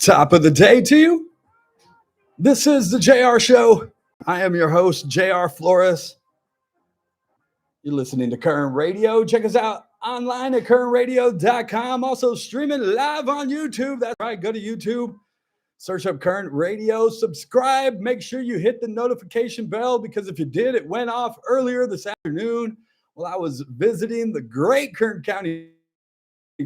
Top of the day to you. This is the JR Show. I am your host, JR Flores. You're listening to Kern Radio. Check us out online at kernradio.com. Also streaming live on YouTube. That's right. Go to YouTube, search up Kern Radio, subscribe. Make sure you hit the notification bell because if you did, it went off earlier this afternoon while I was visiting the great Kern County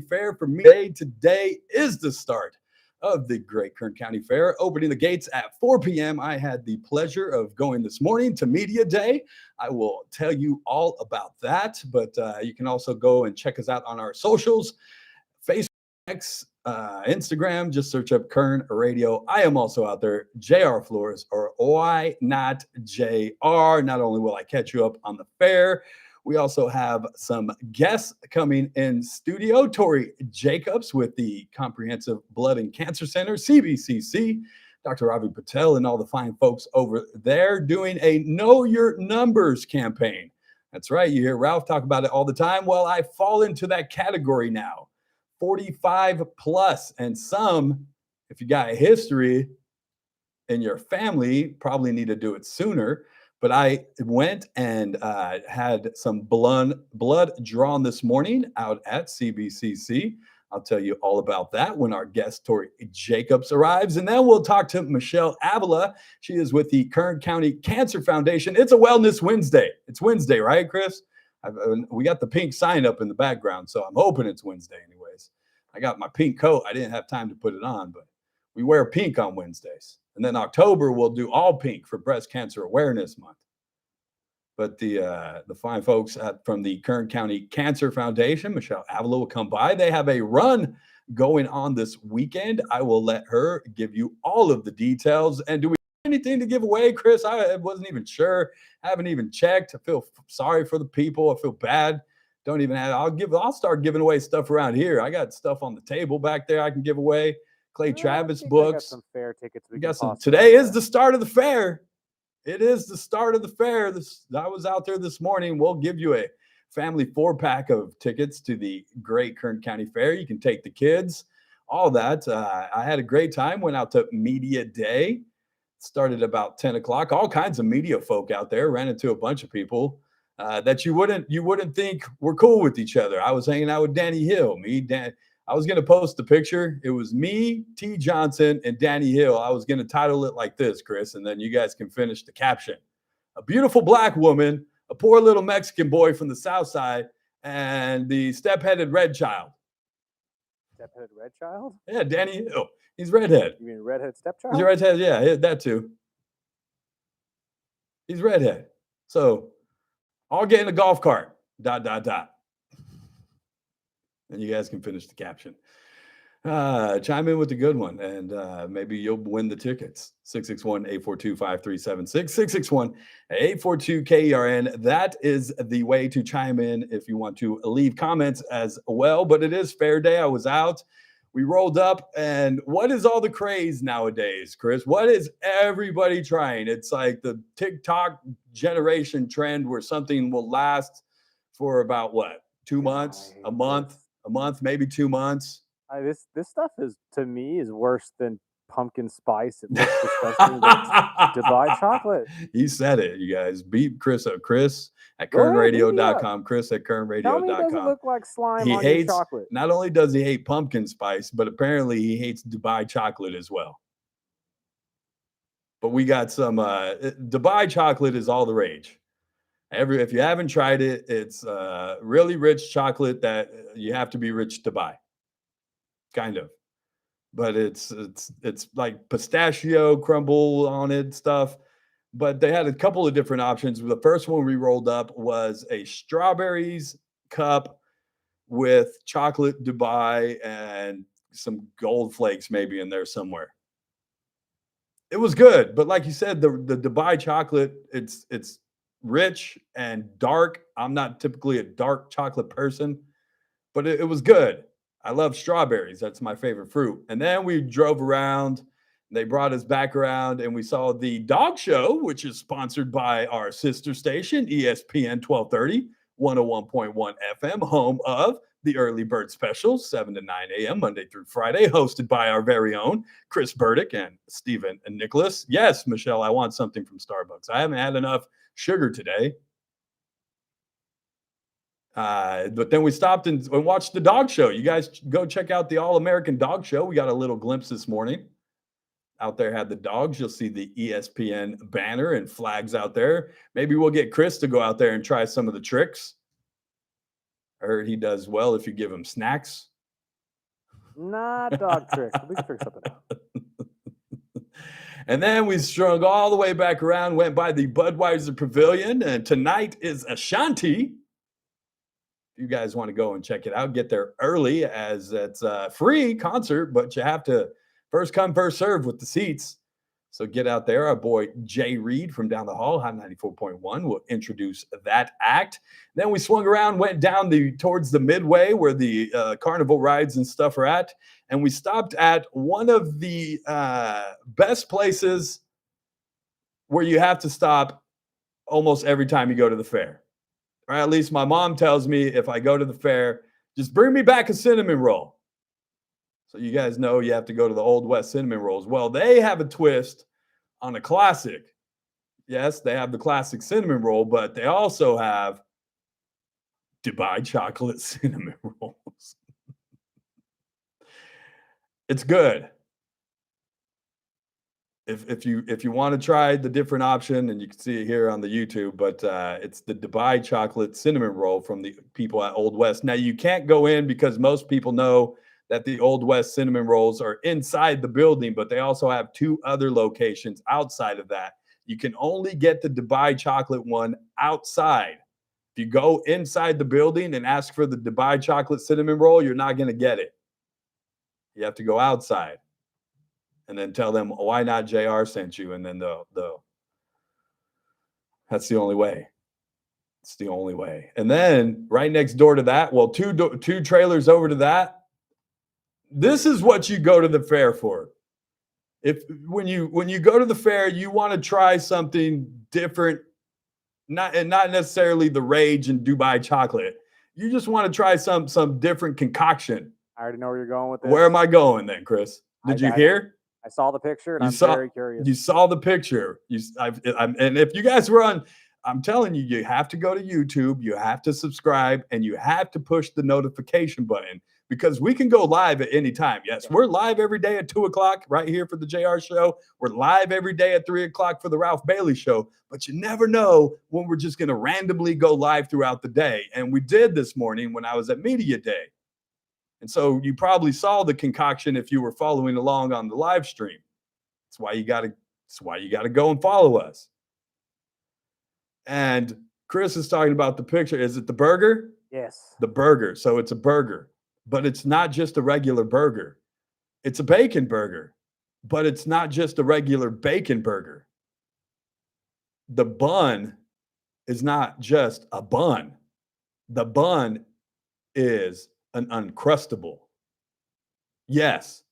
Fair. For me, today is the start of the great Kern County Fair, opening the gates at 4 p.m. I had the pleasure of going this morning to Media Day. I will tell you all about that, but you can also go and check us out on our socials, Facebook, X, Instagram. Just search up Kern Radio. I am also out there, JR Flores, or why not JR. Not only will I catch you up on the fair, we also have some guests coming in studio. Tori Jacobs with the Comprehensive Blood and Cancer Center, CBCC, Dr. Ravi Patel, and all the fine folks over there doing a Know Your Numbers campaign. That's right. You hear Ralph talk about it all the time. Well, I fall into that category now, 45 plus. And some, if you got a history in your family, probably need to do it sooner. But I went and had some blood drawn this morning out at CBCC. I'll tell you all about that when our guest, Tori Jacobs, arrives. And then we'll talk to Michelle Avilla. She is with the Kern County Cancer Foundation. It's a Wellness Wednesday. It's Wednesday, right, Chris? We got the pink sign up in the background, so I'm hoping it's Wednesday anyways. I got my pink coat. I didn't have time to put it on, but we wear pink on Wednesdays. And then October, we'll do all pink for Breast Cancer Awareness Month. But the fine folks from the Kern County Cancer Foundation, Michelle Avilla, will come by. They have a run going on this weekend. I will let her give you all of the details. And do we have anything to give away, Chris? I wasn't even sure. I haven't even checked. I feel sorry for the people. I feel bad. Don't even have. I'll start giving away stuff around here. I got stuff on the table back there I can give away. Clay Travis books. I got some fair tickets. Today is the start of the fair. It is the start of the fair. I was out there this morning. We'll give you a family 4-pack of tickets to the great Kern County Fair. You can take the kids, all that. I had a great time. Went out to Media Day. Started about 10 o'clock. All kinds of media folk out there. Ran into a bunch of people that you wouldn't think were cool with each other. I was hanging out with Danny Hill. I was going to post the picture. It was me, T. Johnson, and Danny Hill. I was going to title it like this, Chris, and then you guys can finish the caption. A beautiful black woman, a poor little Mexican boy from the South Side, and the step-headed red child. Step-headed red child? Yeah, Danny Hill. He's redhead. You mean redhead stepchild? He's a redhead, yeah, that too. He's redhead. So, I'll get in a golf cart, ... And you guys can finish the caption. Chime in with the good one, and maybe you'll win the tickets. 661-842-5376, 661-842-KERN. That is the way to chime in if you want to leave comments as well. But it is fair day. I was out. We rolled up, and what is all the craze nowadays, Chris? What is everybody trying? It's like the TikTok generation trend where something will last for about, what, 2 months, a month, maybe 2 months. This stuff is, to me, is worse than pumpkin spice. It looks disgusting. Dubai chocolate. He said it, you guys. Beat Chris up. Chris at kernradio.com. Chris at kernradio.com. Tell me it doesn't look like slime on your chocolate. Not only does he hate pumpkin spice, but apparently he hates Dubai chocolate as well. But we got some Dubai chocolate is all the rage. If you haven't tried it, it's really rich chocolate that you have to be rich to buy. Kind of. But it's like pistachio crumble on it stuff. But they had a couple of different options. The first one we rolled up was a strawberries cup with chocolate Dubai and some gold flakes maybe in there somewhere. It was good, but like you said, the Dubai chocolate, it's rich and dark. I'm not typically a dark chocolate person, but it was good. I love strawberries. That's my favorite fruit. And then we drove around. They brought us back around, and we saw the dog show, which is sponsored by our sister station, ESPN 1230, 101.1 FM, home of the Early Bird Special, 7 to 9 a.m., Monday through Friday, hosted by our very own Chris Burdick and Stephen and Nicholas. Yes, Michelle, I want something from Starbucks. I haven't had enough sugar today. But then we stopped and watched the dog show. You guys go check out the All-American Dog Show. We got a little glimpse this morning. Out there had the dogs. You'll see the ESPN banner and flags out there. Maybe we'll get Chris to go out there and try some of the tricks. I heard he does well if you give him snacks. Not dog tricks. We can figure something out. And then we strung all the way back around, went by the Budweiser Pavilion, and tonight is Ashanti. If you guys want to go and check it out, get there early, as it's a free concert, but you have to first come, first serve with the seats. So get out there. Our boy Jay Reed from down the hall, Hot 94.1, will introduce that act. Then we swung around, went down towards the midway where the carnival rides and stuff are at. And we stopped at one of the best places where you have to stop almost every time you go to the fair. Or at least my mom tells me if I go to the fair, just bring me back a cinnamon roll. So you guys know you have to go to the Old West cinnamon rolls. Well, they have a twist on a classic. Yes, they have the classic cinnamon roll, but they also have Dubai chocolate cinnamon rolls. It's good. If you want to try the different option, and you can see it here on the YouTube, but it's the Dubai chocolate cinnamon roll from the people at Old West. Now, you can't go in because most people know that the Old West cinnamon rolls are inside the building, but they also have two other locations outside of that. You can only get the Dubai chocolate one outside. If you go inside the building and ask for the Dubai chocolate cinnamon roll, you're not going to get it. You have to go outside and then tell them, why not JR sent you? And then they'll that's the only way. It's the only way. And then right next door to that, well, two trailers over to that, this is what you go to the fair for. When you go to the fair, you want to try something different, not necessarily the rage and Dubai chocolate. You just want to try some different concoction. I already know where you're going with this. Where am I going then, Chris? Did you hear? I saw the picture, and I'm very curious. You saw the picture. And if you guys were on, I'm telling you, you have to go to YouTube, you have to subscribe, and you have to push the notification button, because we can go live at any time. Yes, we're live every day at 2 o'clock right here for the JR Show. We're live every day at 3 o'clock for the Ralph Bailey Show. But you never know when we're just going to randomly go live throughout the day. And we did this morning when I was at Media Day. And so you probably saw the concoction if you were following along on the live stream. That's why you got to go and follow us. And Chris is talking about the picture. Is it the burger? Yes. The burger. So it's a burger, but it's not just a regular burger. It's a bacon burger, but it's not just a regular bacon burger. The bun is not just a bun. The bun is an Uncrustable. Yes,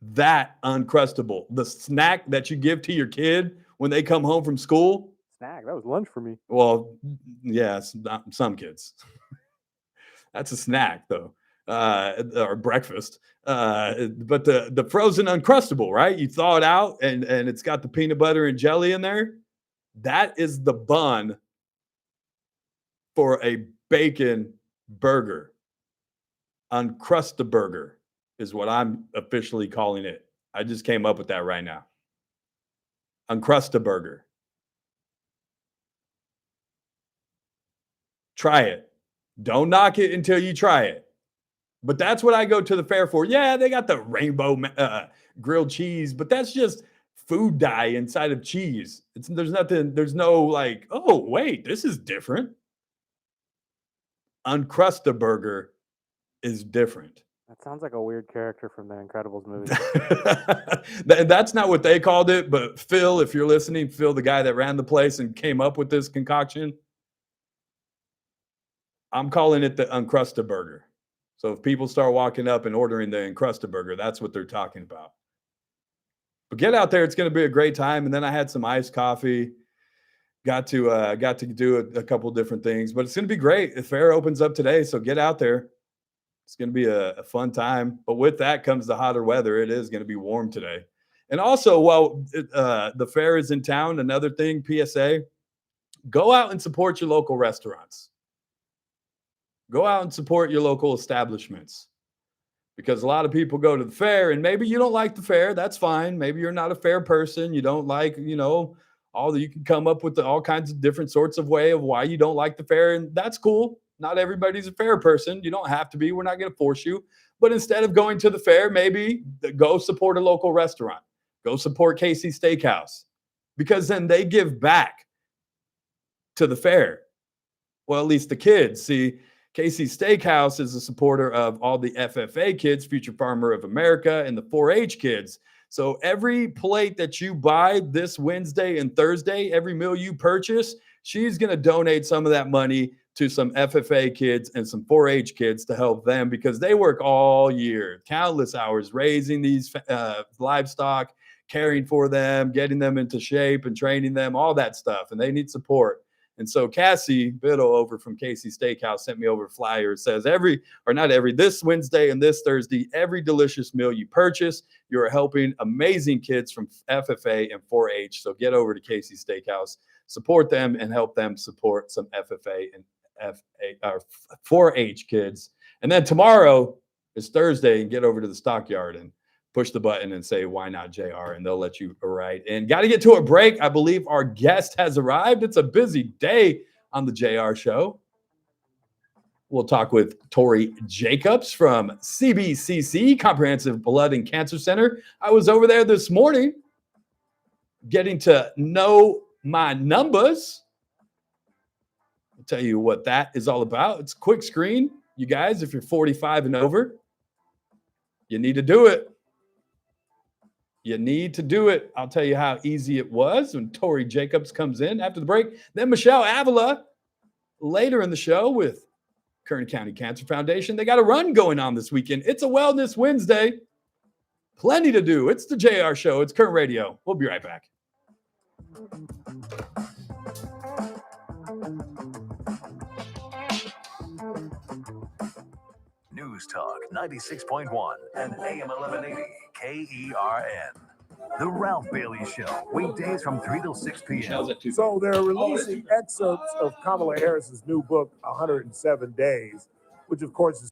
that Uncrustable. The snack that you give to your kid when they come home from school. Snack? That was lunch for me. Well, yeah, some kids. That's a snack, though, or breakfast. But the frozen Uncrustable, right? You thaw it out, and it's got the peanut butter and jelly in there. That is the bun for a bacon burger. Uncrustaburger is what I'm officially calling it. I just came up with that right now. Uncrustaburger. Try it. Don't knock it until you try it. But that's what I go to the fair for. Yeah, they got the rainbow grilled cheese, but that's just food dye inside of cheese. There's no like, oh, wait, this is different. Uncrustaburger is different. That sounds like a weird character from the Incredibles movie. That's not what they called it, but Phil, if you're listening, Phil, the guy that ran the place and came up with this concoction, I'm calling it the Uncrustaburger. So if people start walking up and ordering the Uncrustaburger, that's what they're talking about. But get out there; it's going to be a great time. And then I had some iced coffee. Got to do a couple different things, but it's going to be great. The fair opens up today, so get out there. It's going to be a fun time. But with that comes the hotter weather. It is going to be warm today. And also, while the fair is in town, another thing, PSA, go out and support your local restaurants. Go out and support your local establishments, because a lot of people go to the fair and maybe you don't like the fair. That's fine. Maybe you're not a fair person. You don't like, you can come up with all kinds of different sorts of way of why you don't like the fair. And that's cool. Not everybody's a fair person. You don't have to be. We're not going to force you. But instead of going to the fair, maybe go support a local restaurant. Go support Casey Steakhouse, because then they give back to the fair. Well, at least the kids. See, Casey Steakhouse is a supporter of all the FFA kids, Future Farmer of America, and the 4-H kids. So every plate that you buy this Wednesday and Thursday, every meal you purchase, she's going to donate some of that money to some FFA kids and some 4-H kids to help them, because they work all year, countless hours raising these livestock, caring for them, getting them into shape and training them, all that stuff. And they need support. And so Cassie Biddle over from Casey Steakhouse sent me over a flyer. It says this Wednesday and this Thursday, every delicious meal you purchase, you're helping amazing kids from FFA and 4-H. So get over to Casey Steakhouse, support them, and help them support some FFA and 4-H kids. And then tomorrow is Thursday, and get over to the Stockyard and push the button and say, why not JR? And they'll let you write. And got to get to a break. I believe our guest has arrived. It's a busy day on the JR show. We'll talk with Tori Jacobs from CBCC, Comprehensive Blood and Cancer Center. I was over there this morning getting to know my numbers. I'll tell you what that is all about. It's a quick screen. You guys, if you're 45 and over, you need to do it. You need to do it. I'll tell you how easy it was when Tori Jacobs comes in after the break. Then Michelle Avilla later in the show with Kern County Cancer Foundation. They got a run going on this weekend. It's a Wellness Wednesday. Plenty to do. It's the JR Show. It's Kern Radio. We'll be right back. News Talk 96.1 and AM 1180 KERN. The Ralph Bailey Show, weekdays from 3 till 6 p.m. So they're releasing excerpts of Kamala Harris's new book, 107 Days, which of course is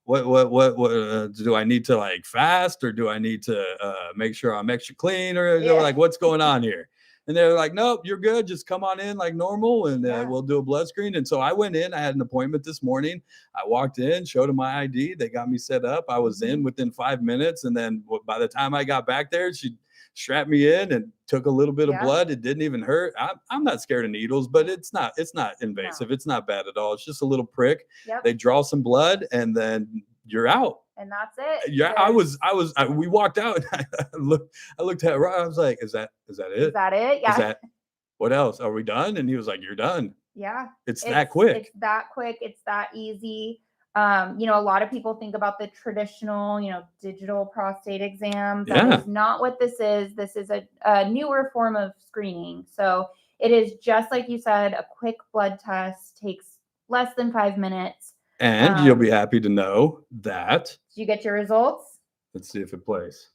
What do I need to like fast, or do I need to make sure I'm extra clean, or they're like, what's going on here? And they're like, nope, you're good. Just come on in like normal, and we'll do a blood screen. And so I went in. I had an appointment this morning. I walked in, showed them my ID. They got me set up. I was in within 5 minutes. And then by the time I got back there, she strapped me in and took a little bit of blood. It didn't even hurt. I'm not scared of needles, but it's not invasive. No. It's not bad at all. It's just a little prick. They draw some blood, and then you're out. And that's it. Yeah, we walked out, and I looked at Ryan. I was like, is that it? Is that it? Yeah. What else? Are we done? And he was like, you're done. Yeah. It's that quick. It's that quick. It's that easy. A lot of people think about the traditional, digital prostate exam. That is not what this is. This is a newer form of screening. So it is just like you said, a quick blood test, takes less than 5 minutes. And you'll be happy to know that. Did you get your results? Let's see if it plays.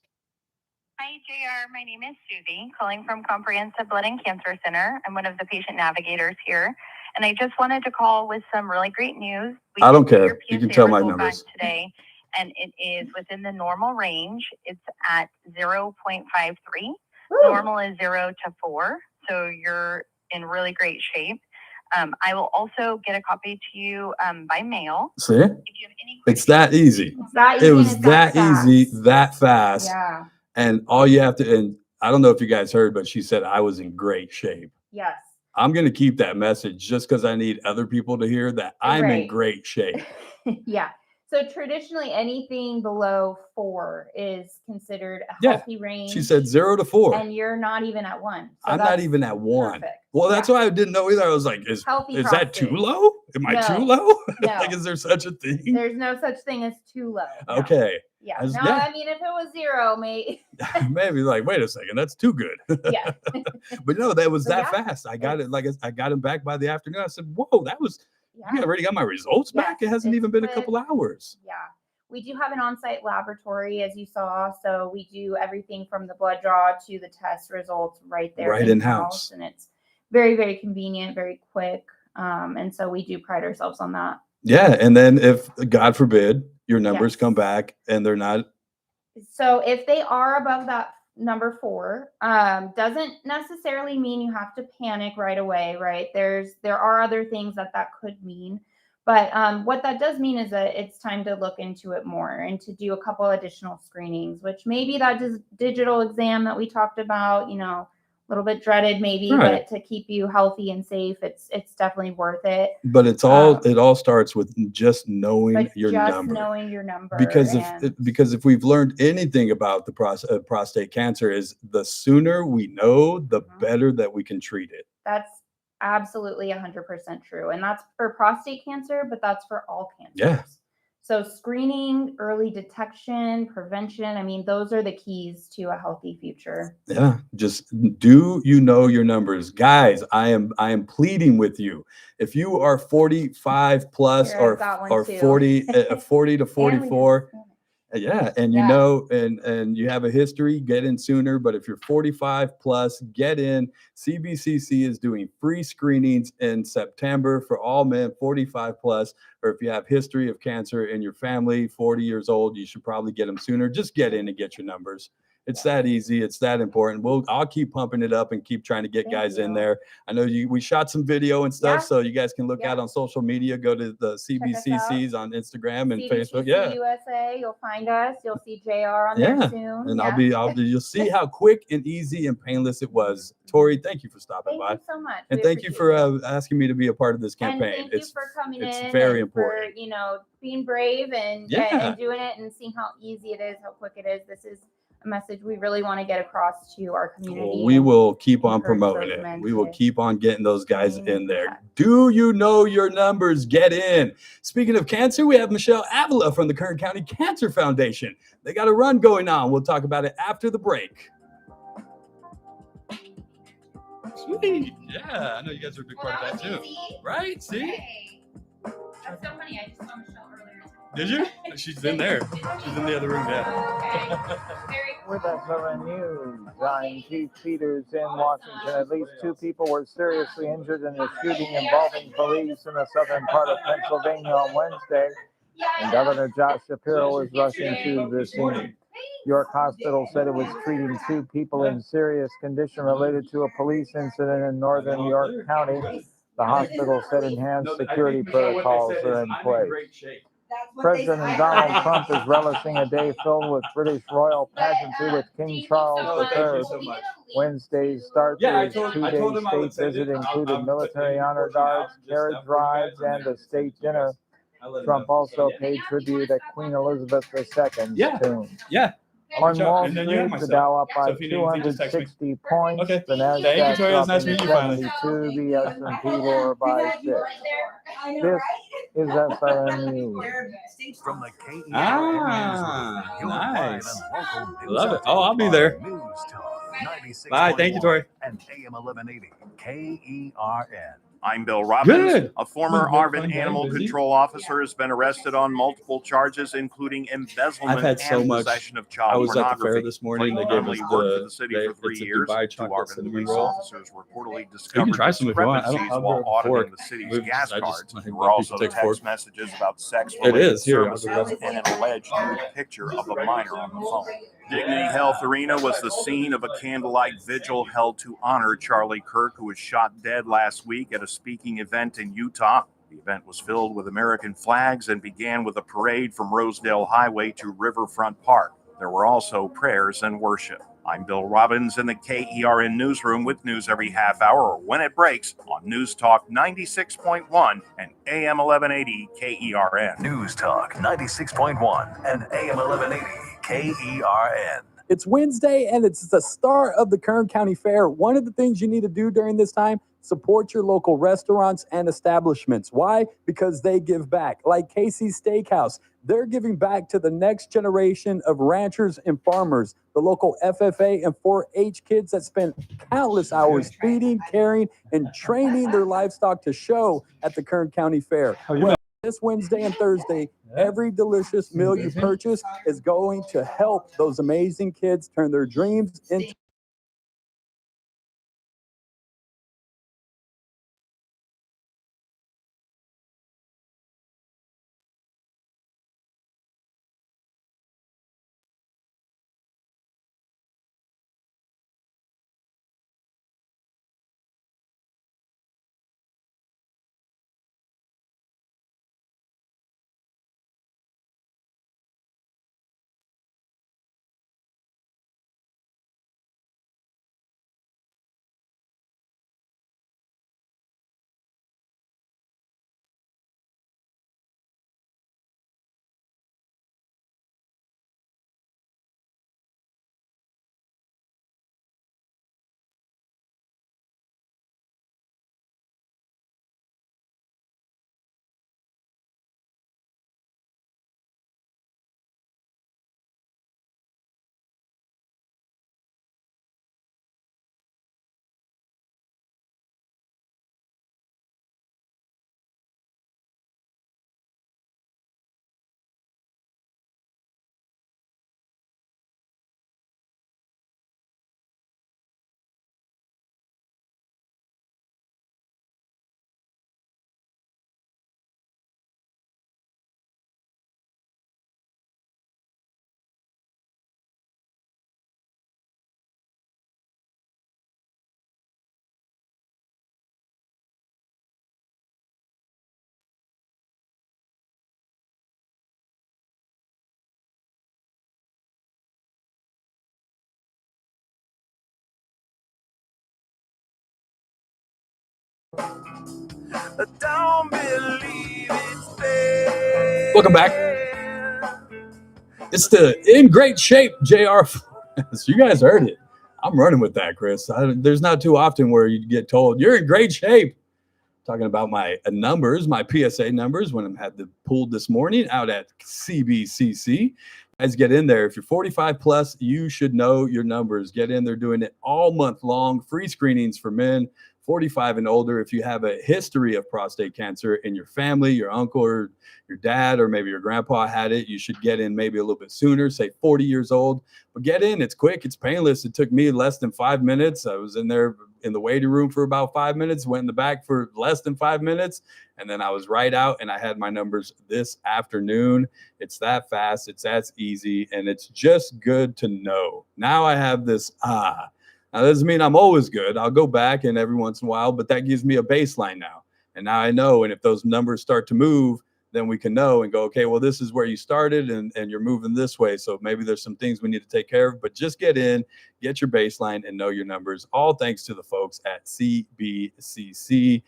Hi, JR. My name is Susie, calling from Comprehensive Blood and Cancer Center. I'm one of the patient navigators here. And I just wanted to call with some really great news. I don't care. You can tell my numbers. Today, and it is within the normal range. It's at 0.53. Normal is 0 to 4. So you're in really great shape. I will also get a copy to you by mail. See? If you have any questions, it's that easy. It was that easy, that fast. Yeah. And all you have to, and I don't know if you guys heard, but she said I was in great shape. Yes. I'm going to keep that message just because I need other people to hear that I'm in great shape. Yeah. So traditionally, anything below 4 is considered a healthy range. She said 0 to 4. And you're not even at 1. So I'm not even at 1. Perfect. Well, that's why I didn't know either. I was like, is that too low? Am I too low? No. Like, is there such a thing? There's no such thing as too low. No. Okay. Yeah. I mean, if it was 0, maybe like, wait a second, that's too good. Yeah. But no, that was that fast. I got it. Like I got him back by the afternoon. I said, whoa, that was, you already got my results back? It hasn't even been a couple hours. Yeah. We do have an on-site laboratory, as you saw. So we do everything from the blood draw to the test results right there. Right in-house. And it's very, very convenient, very quick. And so we do pride ourselves on that. Yeah. And then if, God forbid, your numbers come back and they're not. So if they are above that number 4, doesn't necessarily mean you have to panic right away, right? There are other things that could mean. But what that does mean is that it's time to look into it more and to do a couple additional screenings, which maybe that digital exam that we talked about, a little bit dreaded maybe, but to keep you healthy and safe, it's definitely worth it. But it all starts with just knowing your number. Knowing your number. Because if we've learned anything about the prostate cancer, is the sooner we know, the better that we can treat it. That's absolutely 100% true. And that's for prostate cancer, but that's for all cancers. Yeah. So screening, early detection, prevention, I mean, those are the keys to a healthy future. Yeah. Just do you know your numbers? Guys, I am pleading with you. If you are 45 plus or 40 to 44, and you know, and you have a history, get in sooner. But if you're 45 plus, get in. CBCC is doing free screenings in September for all men 45 plus, or if you have history of cancer in your family, 40 years old, you should probably get them sooner. Just get in and get your numbers. It's that easy. It's that important. I'll keep pumping it up and keep trying to get guys in there. I know we shot some video and stuff, so you guys can look out on social media. Go to the CBCCs on Instagram and Facebook. Yeah, USA. You'll find us. You'll see JR on there soon. And you'll see how quick and easy and painless it was. Tori, thank you for stopping by. Thank you so much. And thank you for asking me to be a part of this campaign. And thank you for coming in. It's very important. For, being brave and doing it and seeing how easy it is, how quick it is. This is a message we really want to get across to our community. Well, we will keep on promoting it. We will keep on getting those guys in there. Do you know your numbers? Get in. Speaking of cancer, we have Michelle Avilla from the Kern County Cancer Foundation. They got a run going on. We'll talk about it after the break. Sweet. Yeah, I know you guys are a big part of that too. Easy. Right? See? Okay. That's so funny. I just saw Michelle earlier. Did you? She's in there. She's in the other room, With us news, I'm Chief Peters in Washington. At least 2 people were seriously injured in a shooting involving police in the southern part of Pennsylvania on Wednesday. and Governor Josh Shapiro is rushing to the scene. York Hospital said it was treating 2 people in serious condition related to a police incident in northern York County. The hospital said enhanced security protocols are in place. President Donald Trump is relishing a day filled with British royal pageantry with King Charles III. Wednesday's start to his 2-day state visit included military honor guards, carriage rides, and a state dinner. Trump also paid tribute at Queen Elizabeth II's tomb. Yeah. On Wall Street, the Dow up by 260 points. Okay. The Thank you, Nasdaq Tori. It's nice dropping meeting you finally. 72. The S&P lower by 6. This is SRN News. From the KERN Ah, newsroom, your nice. live and local news Love it. update Oh, I'll be on there. News Talk 96.1 Bye. Thank you, Tori. And AM 1180 KERN. I'm Bill Robbins. Good. A former Good, Arvin fun, Animal busy. Control officer has been arrested on multiple charges, including embezzlement I've had so and much. possession of I child was at the pornography. fair this morning. They gave us Formerly worked for the city for 3 it's a years. Dubai 2 chocolate Arvin cinnamon police roll. officers reportedly You discovered can try some if you want. discrepancies I'll while grab a auditing fork. the city's I gas just- cards. I There think were my also piece of text fork. messages about It sex-related is. Here, I'll services grab and an alleged nude picture of a minor on the phone. Dignity Health Arena was the scene of a candlelight vigil held to honor Charlie Kirk, who was shot dead last week at a speaking event in Utah. The event was filled with American flags and began with a parade from Rosedale Highway to Riverfront Park. There were also prayers and worship. I'm Bill Robbins in the KERN newsroom with news every half hour or when it breaks on News Talk 96.1 and AM 1180 KERN. News Talk 96.1 and AM 1180 KERN. It's Wednesday and it's the start of the Kern County Fair. One of the things you need to do during this time, support your local restaurants and establishments. Why? Because they give back. Like Casey's Steakhouse, they're giving back to the next generation of ranchers and farmers, the local FFA and 4-H kids that spend countless hours feeding, caring, and training their livestock to show at the Kern County Fair. Well, this Wednesday and Thursday, every delicious meal you purchase is going to help those amazing kids turn their dreams into Don't believe it's fair. Welcome back. It's the In Great Shape JR. So you guys heard it. I'm running with that, Chris. There's not too often where you get told you're in great shape. Talking about my numbers, my PSA numbers when I had the pool this morning out at CBCC. Guys, get in there. If you're 45 plus, you should know your numbers. Get in there, doing it all month long. Free screenings for men 45 and older. If you have a history of prostate cancer in your family, your uncle or your dad, or maybe your grandpa had it, you should get in maybe a little bit sooner, say 40 years old. But get in. It's quick. It's painless. It took me less than 5 minutes. I was in there in the waiting room for about 5 minutes, went in the back for less than 5 minutes, and then I was right out and I had my numbers this afternoon. It's that fast, it's that easy, and it's just good to know. Now I have this, now that doesn't mean I'm always good. I'll go back and every once in a while, but that gives me a baseline now. And now I know, and if those numbers start to move, then we can know and go, okay, well, this is where you started and you're moving this way. So maybe there's some things we need to take care of, but just get in, get your baseline and know your numbers. All thanks to the folks at CBCC.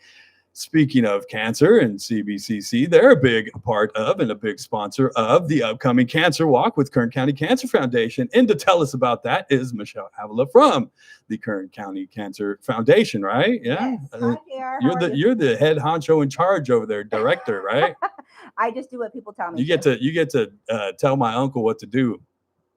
Speaking of cancer and CBCC, they're a big part of and a big sponsor of the upcoming Cancer Walk with Kern County Cancer Foundation. And to tell us about that is Michelle Avilla from the Kern County Cancer Foundation, right? Yeah. Yes. Hi, You're the head honcho in charge over there, director, right? I just do what people tell me. You get to tell my uncle what to do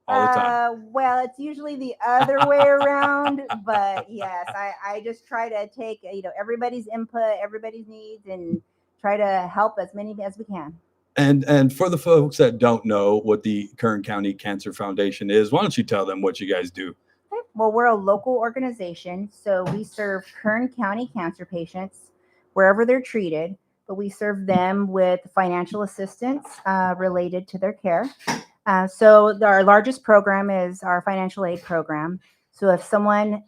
all the time. Well, it's usually the other way around, but yes, I just try to take everybody's input, everybody's needs, and try to help as many as we can. And for the folks that don't know what the Kern County Cancer Foundation is, why don't you tell them what you guys do? Okay. Well, we're a local organization, so we serve Kern County cancer patients wherever they're treated, but we serve them with financial assistance related to their care. So our largest program is our financial aid program. So if someone,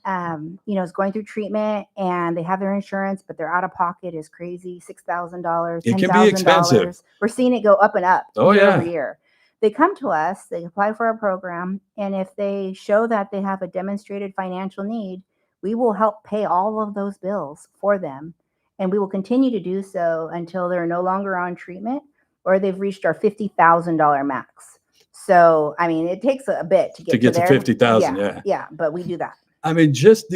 is going through treatment and they have their insurance, but their out of pocket is crazy, $6,000, it can be expensive. We're seeing it go up and up year over year. They come to us, they apply for our program, and if they show that they have a demonstrated financial need, we will help pay all of those bills for them. And we will continue to do so until they're no longer on treatment or they've reached our $50,000 max. So, I mean, it takes a bit to get to 50,000. Yeah, but we do that. I mean, just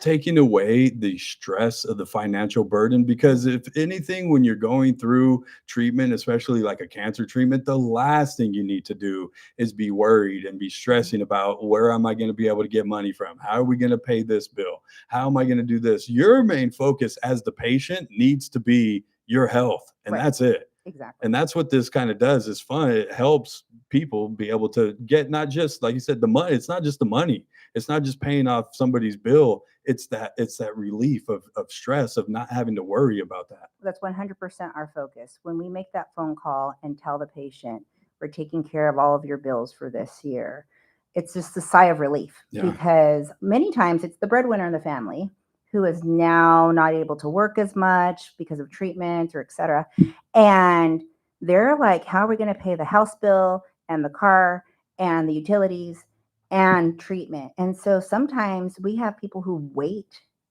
taking away the stress of the financial burden, because if anything, when you're going through treatment, especially like a cancer treatment, the last thing you need to do is be worried and be stressing about where am I going to be able to get money from? How are we going to pay this bill? How am I going to do this? Your main focus as the patient needs to be your health, and that's it. Exactly. And that's what this kind of does. Is fun. It helps people be able to get not just, like you said, the money. It's not just the money. It's not just paying off somebody's bill. It's that relief of stress of not having to worry about that. That's 100% our focus. When we make that phone call and tell the patient, we're taking care of all of your bills for this year, it's just a sigh of relief because many times it's the breadwinner in the family who is now not able to work as much because of treatment or et cetera. And they're like, how are we going to pay the house bill and the car and the utilities and treatment? And so sometimes we have people who wait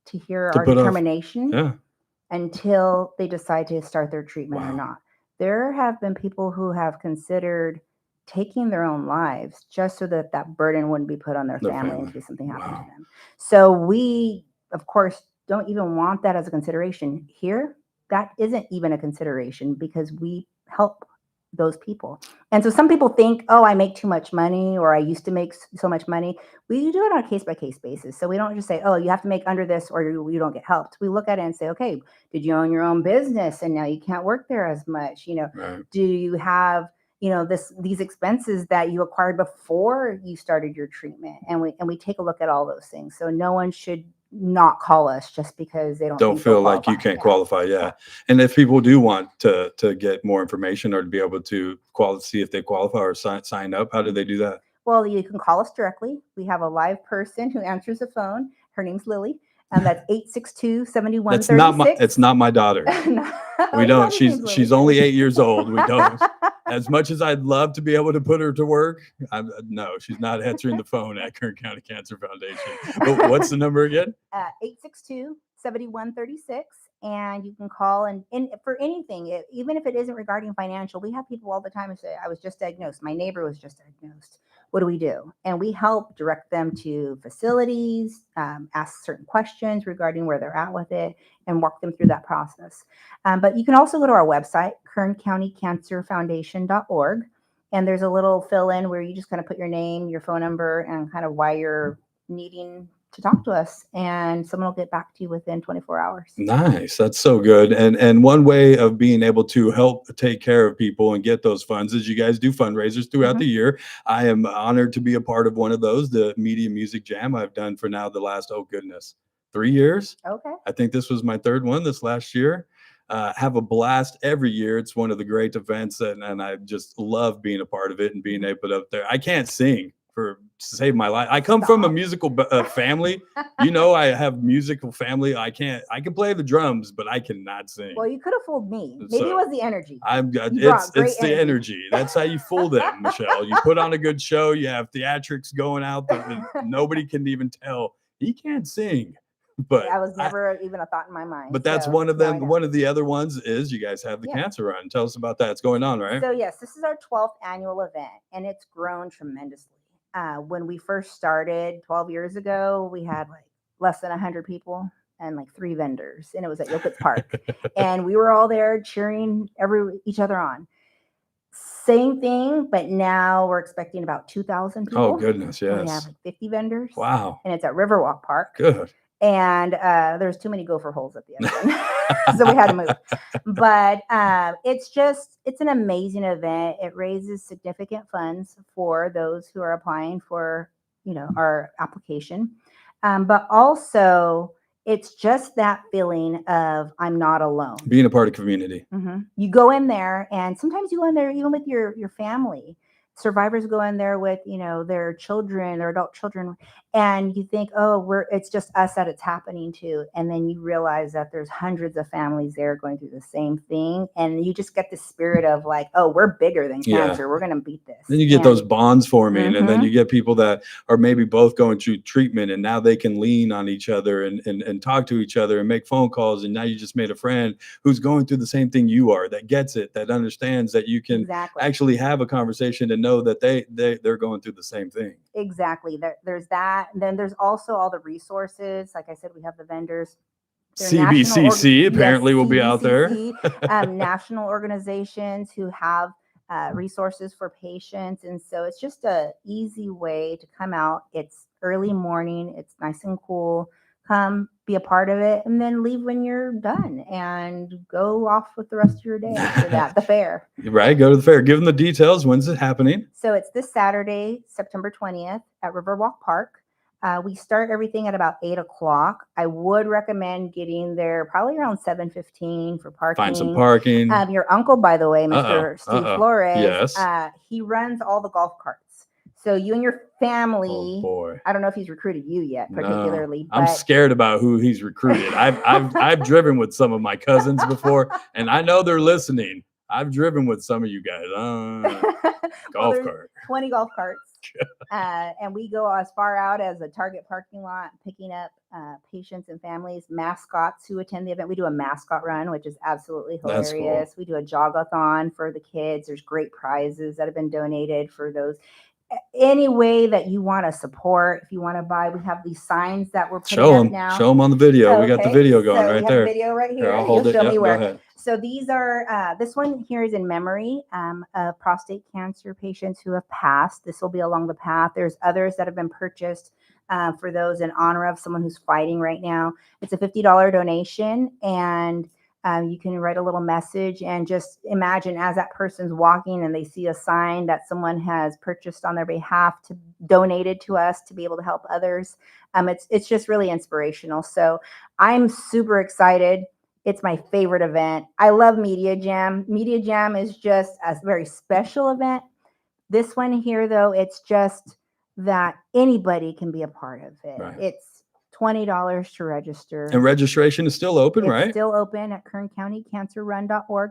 to hear our determination until they decide to start their treatment or not. There have been people who have considered taking their own lives just so that that burden wouldn't be put on their family in case something happened to them. So we, of course, don't even want that as a consideration here. That isn't even a consideration because we help those people. And so some people think, oh, I make too much money or I used to make so much money. We do it on a case-by-case basis. So we don't just say, oh, you have to make under this or you don't get helped. We look at it and say, okay, did you own your own business and now you can't work there as much? Do you have these expenses that you acquired before you started your treatment? And we take a look at all those things. So no one should not call us just because they don't feel like you can't qualify. And if people do want to get more information or to be able to see if they qualify or sign up, how do they do that? Well, you can call us directly. We have a live person who answers the phone. Her name's Lily. And that's 862-7136. It's not my daughter. We don't. She's only 8 years old. We don't. As much as I'd love to be able to put her to work, no, she's not answering the phone at Kern County Cancer Foundation. But what's the number again? 862-7136. And you can call and for anything, even if it isn't regarding financial, we have people all the time who say, I was just diagnosed. My neighbor was just diagnosed. What do we do? And we help direct them to facilities, ask certain questions regarding where they're at with it, and walk them through that process. But you can also go to our website, kerncountycancerfoundation.org. And there's a little fill in where you just kind of put your name, your phone number, and kind of why you're needing to talk to us, and someone will get back to you within 24 hours. Nice. That's so good. And one way of being able to help take care of people and get those funds is you guys do fundraisers throughout the year. I am honored to be a part of one of those, the Media Music Jam I've done for now the last, 3 3 years. Okay. I think this was my third one this last year. Have a blast every year. It's one of the great events, and I just love being a part of it and being able to up there. I can't sing to save my life. I come from a musical family. You know, I have musical family. I can play the drums, but I cannot sing. Well, you could have fooled me. Maybe So, it was the energy. It's the energy. That's how you fool them, Michelle. You put on a good show. You have theatrics going out that nobody can even tell he can't sing. But I was never even a thought in my mind. But that's one of them. One of the other ones is you guys have the cancer run. Tell us about that. It's going on, right? So yes, this is our 12th annual event, and it's grown tremendously. When we first started 12 years ago, we had like less than 100 people and like 3 vendors, and it was at Yokit's Park, and we were all there cheering each other on. Same thing, but now we're expecting about 2,000 people. Oh goodness, yes. We have like 50 vendors. Wow. And it's at Riverwalk Park. Good. And there's too many gopher holes at the end, so we had to move. But it's an amazing event. It raises significant funds for those who are applying for, our application. But also, it's just that feeling of I'm not alone. Being a part of community. Mm-hmm. You go in there, and sometimes you go in there even with your family. Survivors go in there with, their children, their adult children, and you think, oh, it's just us that it's happening to. And then you realize that there's hundreds of families there going through the same thing. And you just get the spirit of like, oh, we're bigger than cancer. We're going to beat this. Then you get those bonds forming, and then Mhm. you get people that are maybe both going through treatment, and now they can lean on each other and talk to each other and make phone calls. And now you just made a friend who's going through the same thing you are, that gets it, that understands that you can Exactly. actually have a conversation and know that they're going through the same thing. Exactly. There's that. And then there's also all the resources. Like I said, we have the vendors. They're national CBCC apparently will be out there. CBCC, national organizations who have resources for patients. And so it's just a easy way to come out. It's early morning. It's nice and cool. Come be a part of it, and then leave when you're done and go off with the rest of your day after that, the fair. Right. Go to the fair. Give them the details. When's it happening? So it's this Saturday, September 20th at Riverwalk Park. We start everything at about 8 o'clock. I would recommend getting there probably around 7:15 for parking. Find some parking. Your uncle, by the way, Mr. Steve Flores, yes. He runs all the golf carts. So you and your family. Oh boy. I don't know if he's recruited you yet, particularly. No, I'm scared about who he's recruited. I've driven with some of my cousins before, and I know they're listening. I've driven with some of you guys. Golf cart. 20 golf carts. And we go as far out as the Target parking lot, picking up patients and families, mascots who attend the event. We do a mascot run, which is absolutely hilarious. Cool. We do a jog-a-thon for the kids. There's great prizes that have been donated for those. Any way that you want to support, if you want to buy, we have these signs that we're putting up now. Show them on the video. Okay. We got the video going right there. Video right here. I'll hold it. Show me Go where. ahead. So these are, this one here is in memory of prostate cancer patients who have passed. This will be along the path. There's others that have been purchased for those in honor of someone who's fighting right now. It's a $50 donation, and you can write a little message and just imagine as that person's walking and they see a sign that someone has purchased on their behalf, donated to us to be able to help others. It's just really inspirational. So I'm super excited. It's my favorite event. I love Media Jam. Media Jam is just a very special event. This one here, though, it's just that anybody can be a part of it. Right. It's $20 to register. And registration is still open, right? It's still open at kerncountycancerrun.org.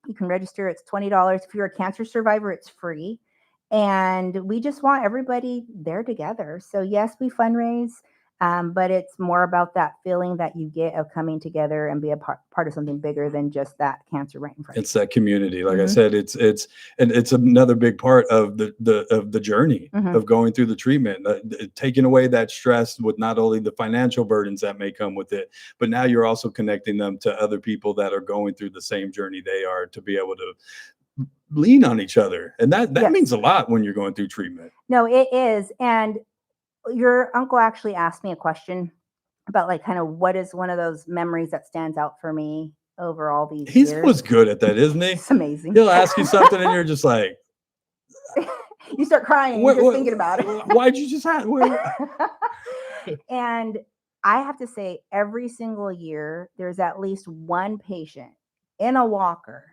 You can register. It's $20. If you're a cancer survivor, it's free. And we just want everybody there together. So yes, we fundraise, but it's more about that feeling that you get of coming together and be a part of something bigger than just that cancer right in front of you. It's that community. Like I said, it's another big part of the journey of going through the treatment, taking away that stress with not only the financial burdens that may come with it, but now you're also connecting them to other people that are going through the same journey they are, to be able to lean on each other. And that means a lot when you're going through treatment. No, it is. And your uncle actually asked me a question about like kind of what is one of those memories that stands out for me over all these years. He was good at that, isn't he? It's amazing. He'll ask you something and you're just like, you start crying just thinking about it. Why'd you just have? And I have to say, every single year, there's at least one patient in a walker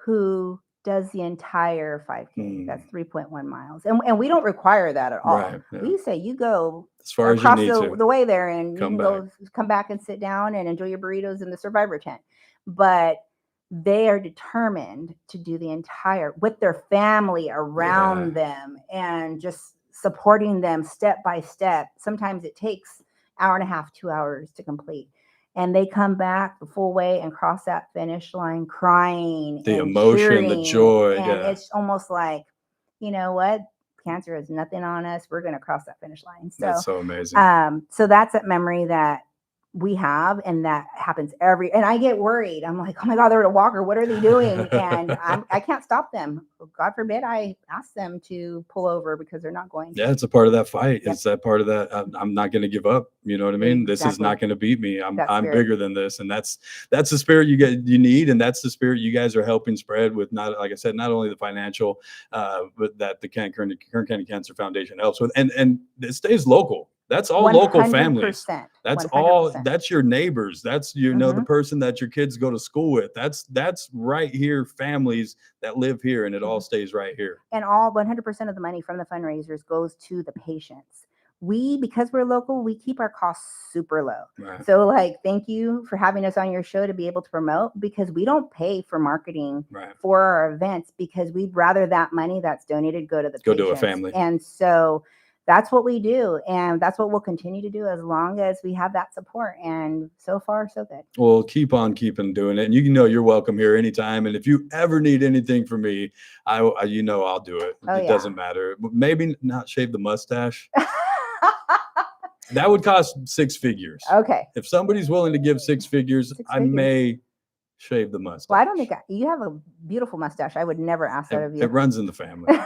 who does the entire 5K. That's 3.1 miles. And we don't require that at all. Right, yeah. We say you go As far as you across need to. the way there and Come you can come back and sit down and enjoy your burritos in the survivor tent. But they are determined to do the entire with their family around them and just supporting them step by step. Sometimes it takes hour and a half, 2 hours to complete. And they come back the full way and cross that finish line crying. The and emotion, cheering, the joy. and it's almost like, you know what? Cancer has nothing on us. We're going to cross that finish line. So that's so amazing. So that's a memory that we have, and that happens and I get worried. I'm like, oh my God, they're at a walker. What are they doing? And I can't stop them. God forbid I ask them to pull over because they're not going. Yeah, it's a part of that fight. Yep. It's that part of that. I'm not going to give up. You know what I mean? Exactly. This is not going to beat me. I'm bigger than this, and that's the spirit you need, and that's the spirit you guys are helping spread with. Not, like I said, not only the financial, but that the Kern County Cancer Foundation helps with, and it stays local. That's all 100%, local families. That's 100%. All. That's your neighbors. That's the person that your kids go to school with. That's right here. Families that live here, and it all stays right here. And all 100% of the money from the fundraisers goes to the patients. Because we're local, we keep our costs super low. Right. So thank you for having us on your show to be able to promote, because we don't pay for marketing for our events, because we'd rather that money that's donated go to the patients. To a family. And so that's what we do, and that's what we'll continue to do as long as we have that support. And so far, so good. Well, keep on keeping doing it, and you're welcome here anytime. And if you ever need anything from me, I'll do it. It doesn't matter. Maybe not shave the mustache. That would cost 6 figures. Okay. If somebody's willing to give 6 figures, I may shave the mustache. Well, I don't think you have a beautiful mustache. I would never ask that of you. It runs in the family.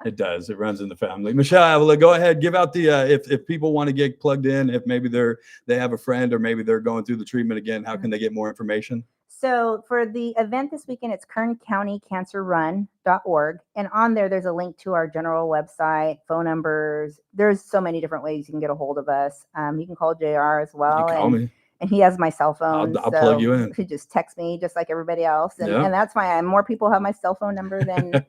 It does. It runs in the family. Michelle Avilla, go ahead. Give out the if people want to get plugged in, if maybe they have a friend, or maybe they're going through the treatment again, how can they get more information? So for the event this weekend, it's kerncountycancerrun.org. And on there's a link to our general website, phone numbers. There's so many different ways you can get a hold of us. You can call JR as well. You can call me. And he has my cell phone. I'll plug you in. He just text me just like everybody else. And that's fine. More people have my cell phone number than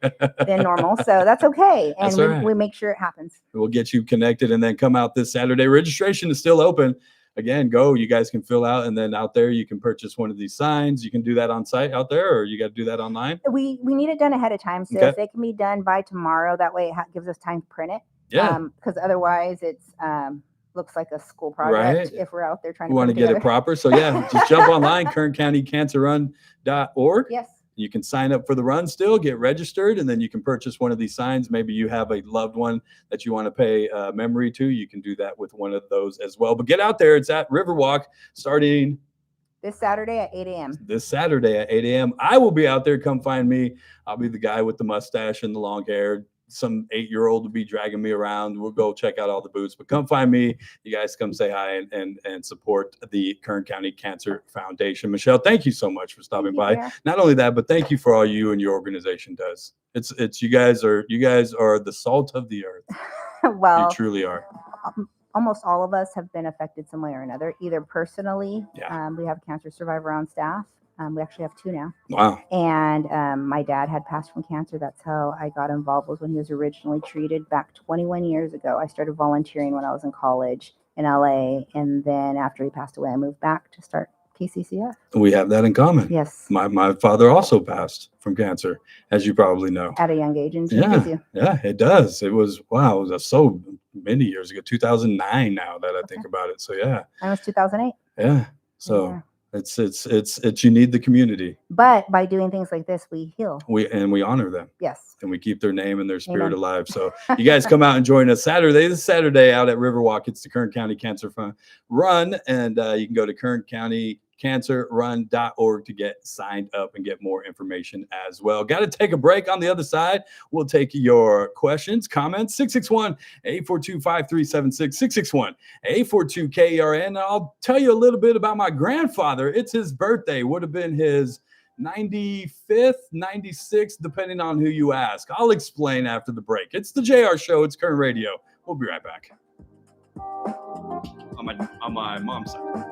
normal. So that's okay. And we make sure it happens. We'll get you connected and then come out this Saturday. Registration is still open. Again, you guys can fill out, and then out there you can purchase one of these signs. You can do that on site out there, or you got to do that online? We need it done ahead of time. So if it can be done by tomorrow, that way it gives us time to print it. Yeah. Because otherwise it's looks like a school project if we're out there trying to want to get it proper. So just jump online, kerncountycancerrun.org. Yes. You can sign up for the run still, get registered, and then you can purchase one of these signs. Maybe you have a loved one that you want to pay memory to. You can do that with one of those as well. But get out there. It's at Riverwalk starting this Saturday at 8 a.m. This Saturday at 8 a.m. I will be out there. Come find me. I'll be the guy with the mustache and the long hair. Some 8-year-old will be dragging me around. We'll go check out all the booths, but come find me. You guys come say hi and support the Kern County Cancer Foundation. Michelle, thank you so much for stopping by. Yeah. Not only that, but thank you for all you and your organization does. It's you guys are the salt of the earth. Well, you truly are. Almost all of us have been affected some way or another, either personally. We have a cancer survivor on staff. We actually have 2 now. Wow. And my dad had passed from cancer. That's how I got involved, was when he was originally treated back 21 years ago. I started volunteering when I was in college in LA. And then after he passed away, I moved back to start KCCF. We have that in common. Yes. My father also passed from cancer, as you probably know. At a young age. And yeah, it does. It was so many years ago, 2009 now that I think about it. So yeah. Mine was 2008. Yeah. So. Yeah. It's you need the community. But by doing things like this, we heal. We honor them. Yes. And we keep their name and their spirit alive. So you guys come out and join us this Saturday out at Riverwalk. It's the Kern County Cancer Run, and you can go to kerncountycancerrun.org to get signed up and get more information as well. Got to take a break. On the other side, we'll take your questions, comments, 661-842-5376, 661-842-KERN. I'll tell you a little bit about my grandfather. It's his birthday. Would have been his 95th, 96th, depending on who you ask. I'll explain after the break. It's the JR Show. It's Kern Radio. We'll be right back. on my mom's side.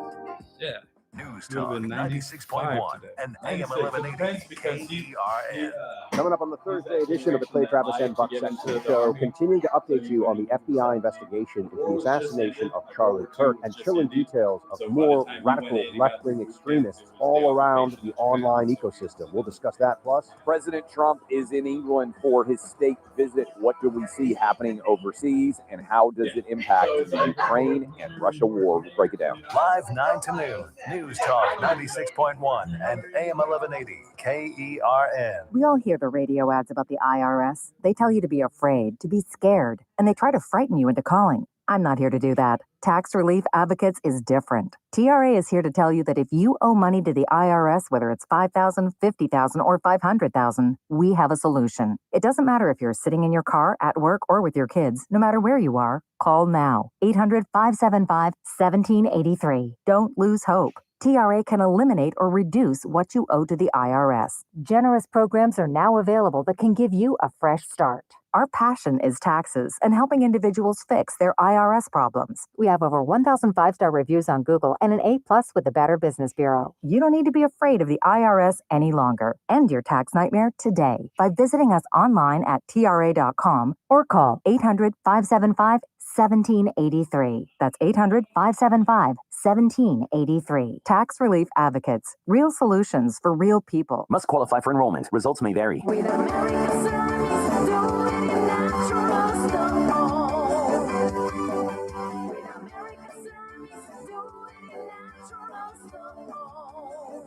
Yeah. News Talk 96.1 and AM 1180 KERN. Coming up on the Thursday edition of the Clay Travis and Buck Sexton Show, continuing to update you on the FBI investigation into the assassination of Charlie Kirk and chilling details of more radical left-wing extremists all around the online ecosystem. We'll discuss that. Plus, President Trump is in England for his state visit. What do we see happening overseas, and how does it impact the Ukraine and Russia war? We'll break it down. Live 9 to noon. News Talk 96.1 and AM 1180 KERN. We all hear the radio ads about the IRS. They tell you to be afraid, to be scared, and they try to frighten you into calling. I'm not here to do that. Tax Relief Advocates is different. TRA is here to tell you that if you owe money to the IRS, whether it's $5,000, $50,000, or $500,000, we have a solution. It doesn't matter if you're sitting in your car, at work, or with your kids. No matter where you are, call now. 800-575-1783. Don't lose hope. TRA can eliminate or reduce what you owe to the IRS. Generous programs are now available that can give you a fresh start. Our passion is taxes and helping individuals fix their IRS problems. We have over 1,000 5-star reviews on Google and an A+ with the Better Business Bureau. You don't need to be afraid of the IRS any longer. End your tax nightmare today by visiting us online at TRA.com or call 800-575-1783. That's 800-575-1783. Tax Relief Advocates. Real solutions for real people. Must qualify for enrollment. Results may vary.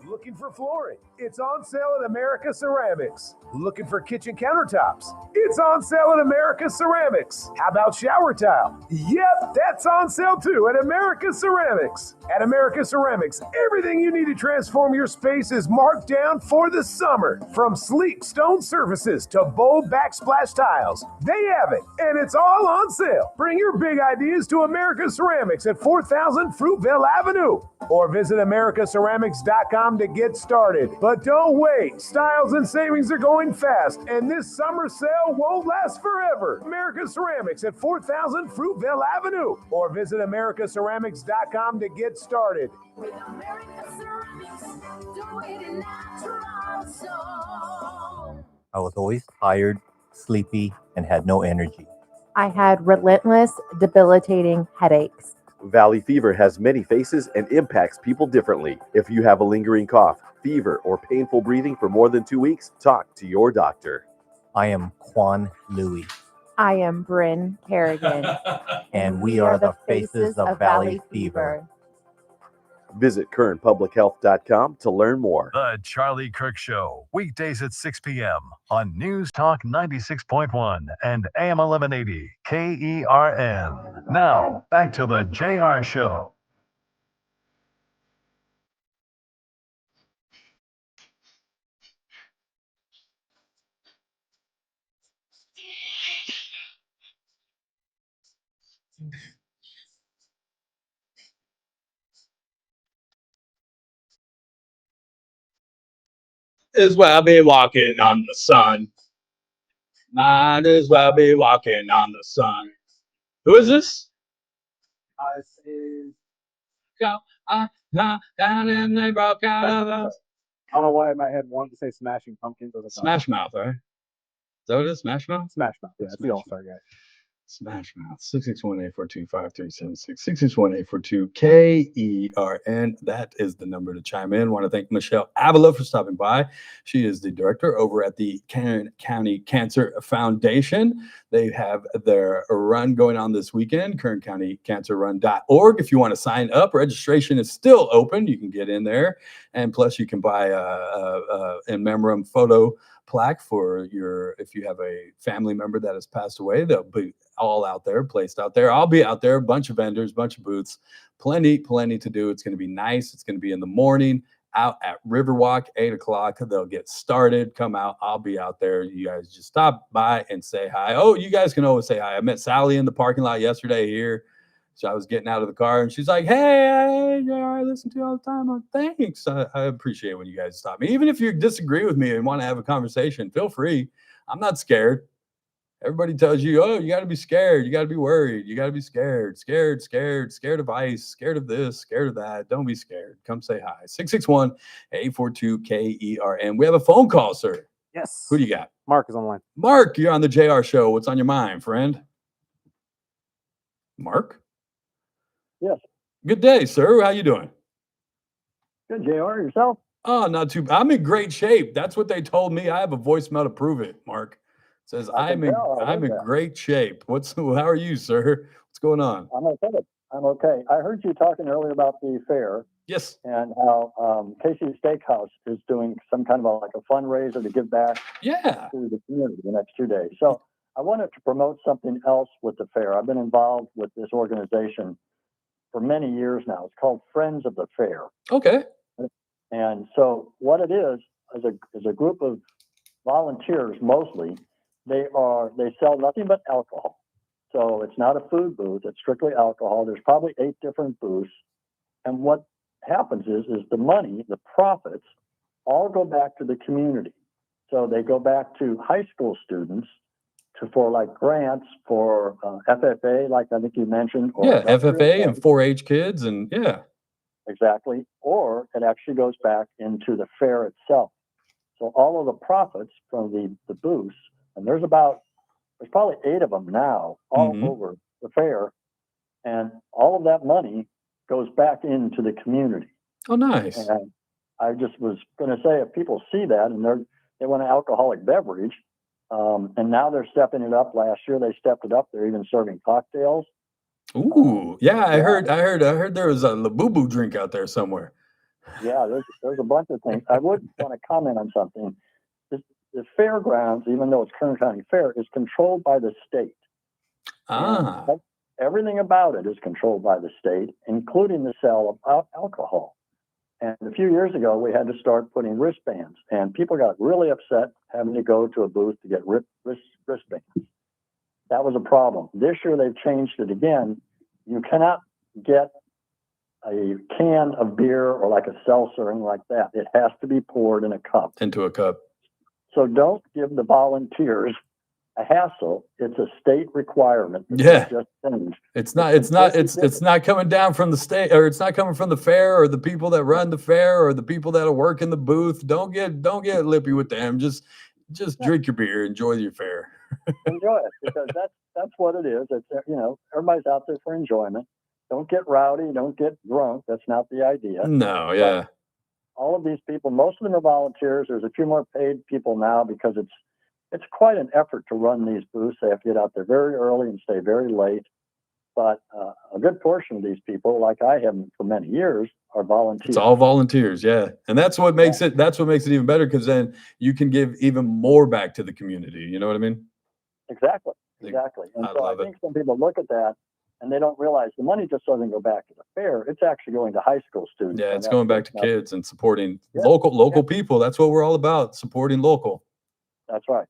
Looking for flooring? It's on sale at America Ceramics. Looking for kitchen countertops? It's on sale at America Ceramics. How about shower tile? Yep, that's on sale too at America Ceramics. At America Ceramics, everything you need to transform your space is marked down for the summer. From sleek stone surfaces to bold backsplash tiles, they have it, and it's all on sale. Bring your big ideas to America Ceramics at 4000 Fruitvale Avenue, or visit americaceramics.com to get started. But don't wait. Styles and savings are going fast, and this summer sale won't last forever. America Ceramics at 4000 Fruitvale Avenue, or visit americaceramics.com to get started. With America Ceramics, do it in natural stone. I was always tired, sleepy, and had no energy. I had relentless, debilitating headaches. Valley fever has many faces and impacts people differently. If you have a lingering cough, fever, or painful breathing for more than 2 weeks, talk to your doctor. I am Quan Louie. I am Bryn Kerrigan. And we are the faces of Valley Fever. Visit kernpublichealth.com to learn more. The Charlie Kirk Show, weekdays at 6 p.m. on News Talk 96.1 and AM 1180 KERN. Now, back to the JR Show. As well be walking on the sun. Might as well be walking on the sun. Who is this? This is. Down and they broke out of the. I don't know why in my head wanted to say Smashing Pumpkins. Smash Mouth, right? Is that what it is? Smash Mouth? Smash Mouth. Yeah, it's the All-Star guy. Smash Mouth. 661-842-5376. 661-842-KERN. That is the number to chime in. Want to thank Michelle Avilla for stopping by. She is the director over at the Kern County Cancer Foundation. They have their run going on this weekend, KernCountyCancerRun.org. If you want to sign up, registration is still open. You can get in there. And plus, you can buy a in memoriam photo plaque for your, if you have a family member that has passed away. They'll be all out there, placed out there. I'll be out there, a bunch of vendors, bunch of booths, plenty to do. It's going to be nice. It's going to be in the morning out at Riverwalk, 8 o'clock. They'll get started. Come out. I'll be out there. You guys just stop by and say hi. Oh, you guys can always say hi. I met Sally in the parking lot yesterday here. So I was getting out of the car and she's like, hey, I listen to you all the time. Like, thanks. I appreciate when you guys stop me. Even if you disagree with me and want to have a conversation, feel free. I'm not scared. Everybody tells you, oh, you got to be scared. You got to be worried. You got to be scared of ice, scared of this, scared of that. Don't be scared. Come say hi. 661-842-KERN. We have a phone call, sir. Yes. Who do you got? Mark is online. Mark, you're on the JR show. What's on your mind, friend? Mark? Yes. Good day, sir. How you doing? Good, JR. Yourself? Oh, not too bad. I'm in great shape. That's what they told me. I have a voicemail to prove it, Mark. It says I'm in great shape. How are you, sir? What's going on? I'm okay. I heard you talking earlier about the fair. Yes. And how Casey's Steakhouse is doing some kind of like a fundraiser to give back to the community the next 2 days. So I wanted to promote something else with the fair. I've been involved with this organization for many years now. It's called Friends of the Fair. Okay. And so what it is a group of volunteers mostly. They sell nothing but alcohol. So it's not a food booth, it's strictly alcohol. There's probably 8 different booths. And what happens is the money, the profits, all go back to the community. So they go back to high school students for like grants for FFA, like I think you mentioned. Or FFA and 4-H kids and Exactly. Or it actually goes back into the fair itself. So all of the profits from the booths, and there's probably 8 of them now all over the fair, and all of that money goes back into the community. Oh, nice. And I just was going to say, if people see that and they want an alcoholic beverage, and now they're stepping it up. Last year they stepped it up. They're even serving cocktails. Ooh, I heard there was a Labubu drink out there somewhere. Yeah, there's a bunch of things. I would want to comment on something. The fairgrounds, even though it's Kern County Fair, is controlled by the state. And everything about it is controlled by the state, including the sale of alcohol. And a few years ago, we had to start putting wristbands, and people got really upset having to go to a booth to get wristbands. That was a problem. This year, they've changed it again. You cannot get a can of beer or like a seltzer or anything like that. It has to be poured in a cup. Into a cup. So don't give the volunteers a hassle. It's a state requirement. Just changed. It's not coming down from the state, or it's not coming from the fair or the people that run the fair or the people that work in the booth. Don't get lippy with them. Just drink your beer, enjoy your fair. Enjoy it, because that's what it is. It's, everybody's out there for enjoyment. Don't get rowdy, don't get drunk. That's not the idea. No, yeah. But all of these people, most of them are volunteers. There's a few more paid people now because it's quite an effort to run these booths. They have to get out there very early and stay very late. But a good portion of these people, like I have for many years, are volunteers. It's all volunteers, yeah. And that's what makes it even better, because then you can give even more back to the community. You know what I mean? Exactly. And so I think some people look at that and they don't realize the money just doesn't go back to the fair. It's actually going to high school students. Yeah, it's going back to kids and supporting local people. That's what we're all about, supporting local. That's right.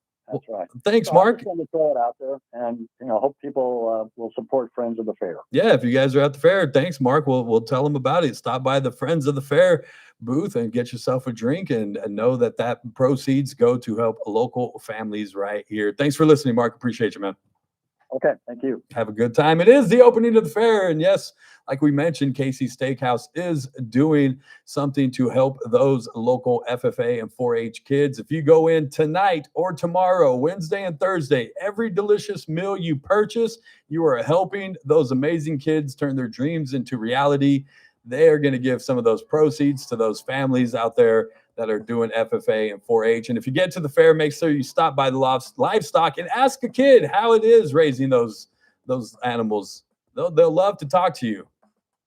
Thanks, Mark. I just wanted to throw it out there, and hope people will support Friends of the Fair. Yeah, if you guys are at the fair, thanks, Mark. We'll tell them about it. Stop by the Friends of the Fair booth and get yourself a drink, and know that proceeds go to help local families right here. Thanks for listening, Mark. Appreciate you, man. Okay, thank you. Have a good time. It is the opening of the fair, and yes, like we mentioned, Casey's Steakhouse is doing something to help those local FFA and 4-H kids. If you go in tonight or tomorrow, Wednesday and Thursday, every delicious meal you purchase, you are helping those amazing kids turn their dreams into reality. They are going to give some of those proceeds to those families out there that are doing FFA and 4-H. And if you get to the fair, make sure you stop by the livestock and ask a kid how it is raising those animals. They'll love to talk to you.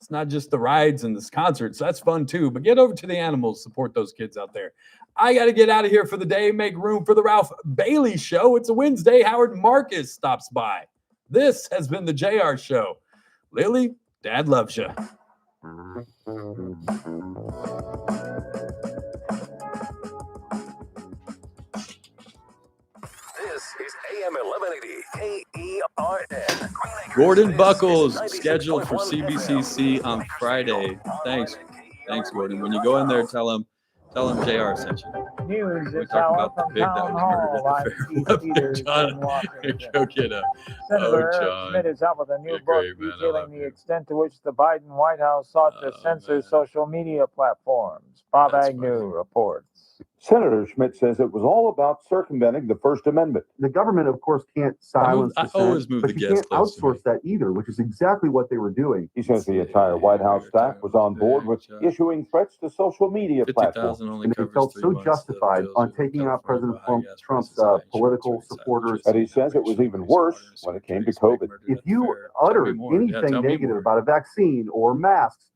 It's not just the rides and the concerts. That's fun too. But get over to the animals, support those kids out there. I got to get out of here for the day. Make room for the Ralph Bailey Show. It's a Wednesday. Howard Marcus stops by. This has been the JR Show. Lily, Dad loves you. This is AM 1180 KERN. Gordon Buckles scheduled for CBCC on Friday. Thanks, Gordon. When you go in there, tell him JR sent you. News We is talk now about the from pig that Town was murdered Hall. at the I'm fair. Keith What, Peters John? in Washington. Go get him. Senator Eric John. Schmidt is out with a new You're book great, man. I detailing love the you. extent to which the Biden White House sought to censor social media platforms. Bob Agnew reports. Senator Schmidt says it was all about circumventing the First Amendment. The government, of course, can't silence I dissent, always move but the you guest can't close to me. outsource that either, which is exactly what they were doing. He says the entire White House staff was on board with issuing threats to social media platforms. 50,000 only And they covers felt 3 so months. justified Bills on with taking out California President by gas Trump's prices, high political insurance rates, supporters. But he says it was even worse when it came to COVID. If you uttered anything negative about a vaccine or masks,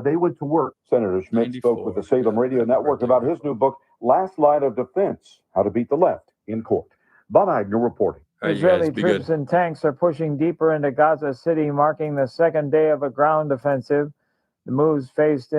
they went to work. Senator Schmidt spoke with the Salem Radio Network about his new book, Last Line of Defense, How to Beat the Left in Court. Bob Agnew reporting. All right, you Israeli guys, be troops good. and tanks are pushing deeper into Gaza City, marking the second day of a ground offensive. The moves faced